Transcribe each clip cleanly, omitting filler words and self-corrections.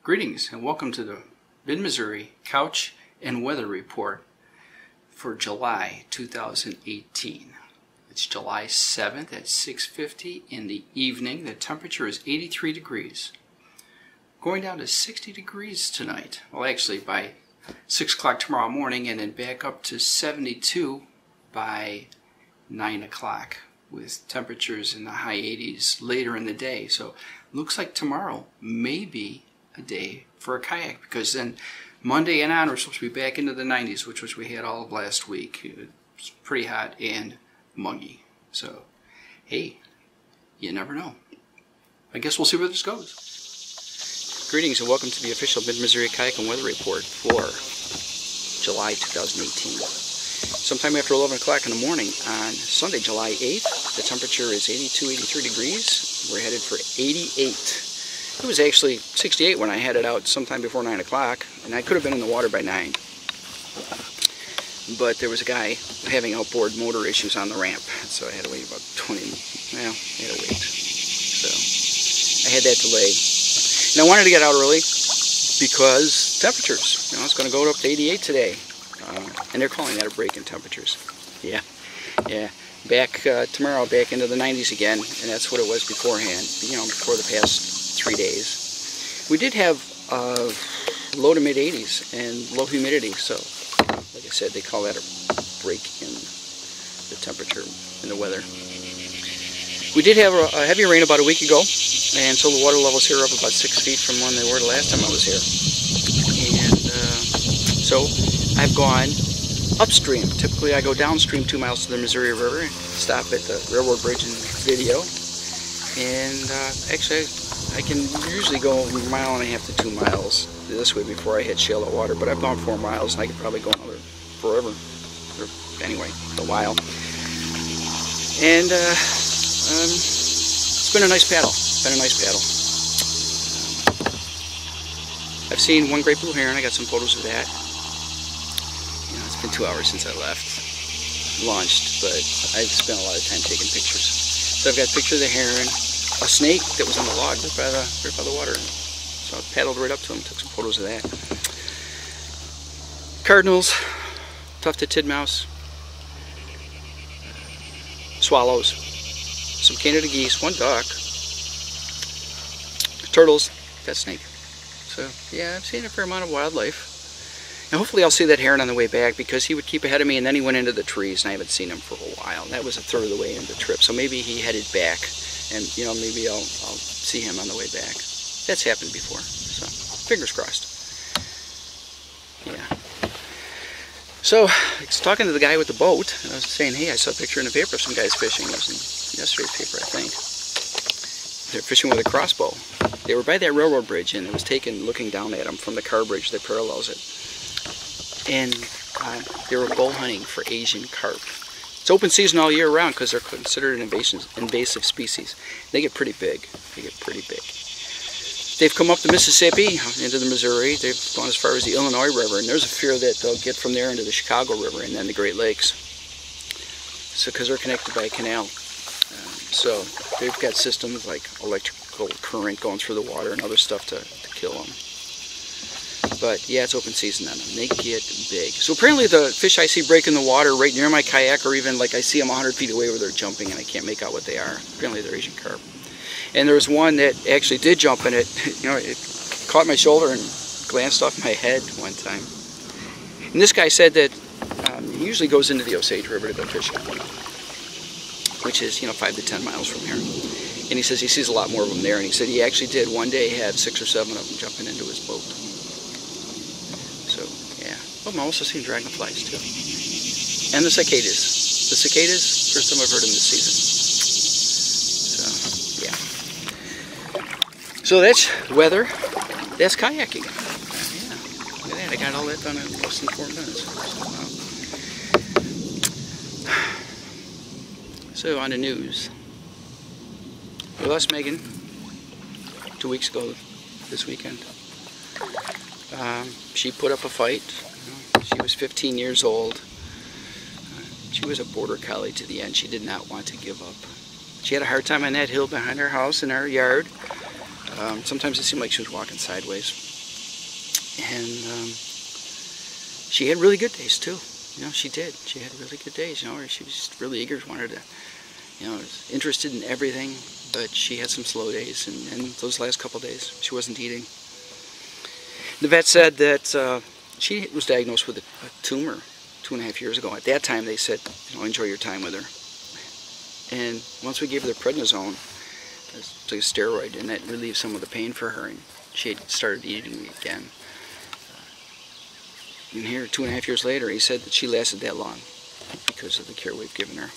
Greetings and welcome to the Mid-Missouri Couch and Weather Report for July 2018. It's July 7th at 6:50 in the evening. The temperature is 83 degrees. Going down to 60 degrees tonight. Well, actually by 6 o'clock tomorrow morning, and then back up to 72 by 9 o'clock with temperatures in the high 80s later in the day. So looks like tomorrow may be a day for a kayak, because then Monday and on we're supposed to be back into the 90s, which we had all of last week. It's pretty hot and muggy. So, hey, you never know. I guess we'll see where this goes. Greetings and welcome to the official Mid-Missouri Kayak and Weather Report for July 2018. Sometime after 11 o'clock in the morning on Sunday, July 8th, the temperature is 82, 83 degrees. We're headed for 88. It was actually 68 when I headed out sometime before 9 o'clock, and I could have been in the water by 9. But there was a guy having outboard motor issues on the ramp, so I had to wait about 20, well, I had to wait. So I had that delay. And I wanted to get out early because temperatures, it's going to go up to 88 today. And they're calling that a break in temperatures. Yeah. Back tomorrow, back into the 90s again, and that's what it was beforehand, before the past 3 days. We did have low to mid 80s and low humidity, so like I said, they call that a break in the temperature in the weather. We did have a heavy rain about a week ago, and so the water levels here are up about 6 feet from when they were the last time I was here. And so I've gone upstream. Typically I go downstream 2 miles to the Missouri River, stop at the railroad bridge and video, and actually I can usually go a mile and a half to 2 miles this way before I hit shallow water, but I've gone 4 miles and I could probably go another forever, or anyway, a while. And it's been a nice paddle. I've seen one great blue heron. I got some photos of that. It's been 2 hours since I launched, but I've spent a lot of time taking pictures. So I've got a picture of the heron, a snake that was on the log right by the water. So I paddled right up to him, took some photos of that. Cardinals, tufted titmouse, swallows, some Canada geese, one duck, turtles, that snake. So yeah, I've seen a fair amount of wildlife. And hopefully I'll see that heron on the way back, because he would keep ahead of me and then he went into the trees and I haven't seen him for a while. That was a third of the way into the trip. So maybe he headed back, and maybe I'll see him on the way back. That's happened before, so fingers crossed. Yeah. So I was talking to the guy with the boat, and I was saying, hey, I saw a picture in the paper of some guys fishing. It was in yesterday's paper, I think. They're fishing with a crossbow. They were by that railroad bridge, and it was taken looking down at them from the car bridge that parallels it. And they were bow hunting for Asian carp. It's open season all year round because they're considered an invasive species. They get pretty big. They've come up the Mississippi into the Missouri. They've gone as far as the Illinois River, and there's a fear that they'll get from there into the Chicago River and then the Great Lakes. So, because they're connected by a canal. So they've got systems like electrical current going through the water and other stuff to kill them. But yeah, it's open season on them. They get big. So apparently the fish I see break in the water right near my kayak, or even like I see them 100 feet away where they're jumping and I can't make out what they are. Apparently they're Asian carp. And there was one that actually did jump, and it caught my shoulder and glanced off my head one time. And this guy said that he usually goes into the Osage River to go fishing, which is 5 to 10 miles from here. And he says he sees a lot more of them there, and he said he actually did one day have 6 or 7 of them jumping into his boat. So yeah. Oh, I'm also seeing dragonflies too. And the cicadas. The cicadas, first time I've heard them this season. So yeah. So that's weather. That's kayaking. Yeah. Look at that. I got all that done in less than 4 minutes. So on the news. We lost Megan 2 weeks ago this weekend. She put up a fight. She was 15 years old. She was a border collie to the end. She did not want to give up. She had a hard time on that hill behind her house in our yard. Sometimes it seemed like she was walking sideways. And she had really good days too. You know, she did. She had really good days, you know, where she was really eager, wanted to, you know, was interested in everything, but she had some slow days, and those last couple days, she wasn't eating. The vet said that she was diagnosed with a tumor 2.5 years ago. At that time, they said, you know, enjoy your time with her. And once we gave her the prednisone, it's like a steroid, and that relieved some of the pain for her, and she had started eating again. And here, 2.5 years later, he said that she lasted that long because of the care we've given her.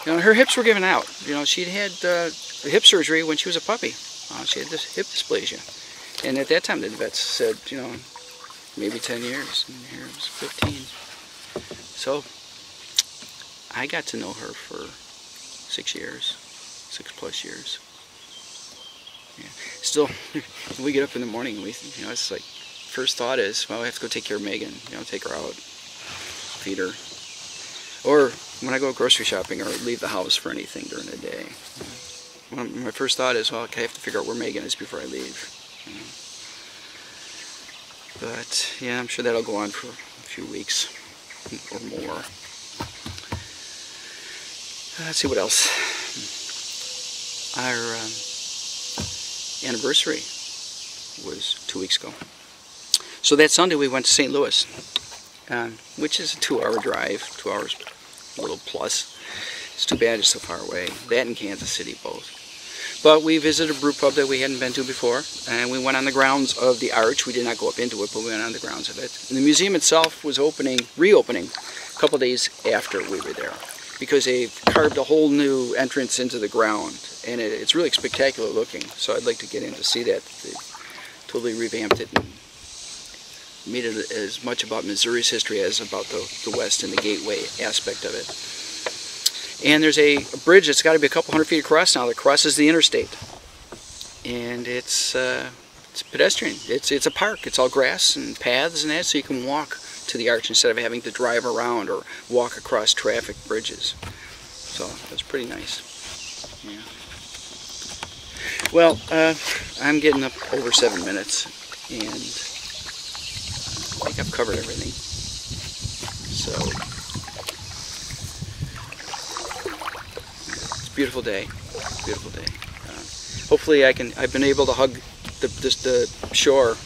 You know, her hips were given out. You know, she'd had hip surgery when she was a puppy. She had this hip dysplasia. And at that time, the vets said, you know, maybe 10 years. And here it was 15. So I got to know her for 6 years, 6+ years. Yeah. Still, when we get up in the morning, you know, it's like, first thought is, well, I have to go take care of Megan, you know, take her out, feed her. Or when I go grocery shopping or leave the house for anything during the day, my first thought is, well, I have to figure out where Megan is before I leave. You know. But, yeah, I'm sure that'll go on for a few weeks or more. Let's see what else. Our anniversary was 2 weeks ago. So that Sunday we went to St. Louis, which is a 2-hour drive, 2 hours a little plus. It's too bad it's so far away. That and Kansas City both. But we visited a brew pub that we hadn't been to before, and we went on the grounds of the arch. We did not go up into it, but we went on the grounds of it. And the museum itself was reopening a couple days after we were there, because they carved a whole new entrance into the ground, and it's really spectacular looking. So I'd like to get in to see that. They totally revamped it and made it as much about Missouri's history as about the West and the gateway aspect of it. And there's a bridge that's got to be a couple hundred feet across now that crosses the interstate. And it's pedestrian. It's a park. It's all grass and paths and that, so you can walk to the arch instead of having to drive around or walk across traffic bridges. So that's pretty nice. Yeah. Well, I'm getting up over 7 minutes, and I think I've covered everything. So it's a beautiful day. Beautiful day. Hopefully I've been able to hug the shore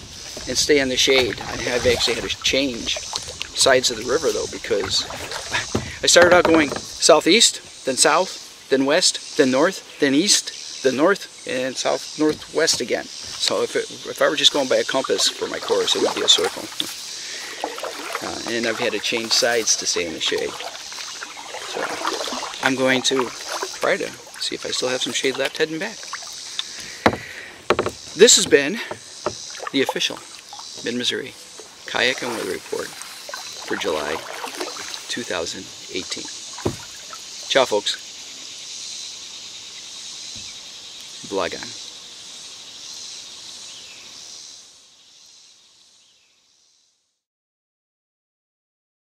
and stay in the shade. I've actually had to change sides of the river though, because I started out going southeast, then south, then west, then north, then east, then north, and south northwest again. So if I were just going by a compass for my course, it would be a circle. And I've had to change sides to stay in the shade. So I'm going to try to see if I still have some shade left heading back. This has been the official Mid-Missouri Kayak and Weather Report for July 2018. Ciao, folks. Vlog on.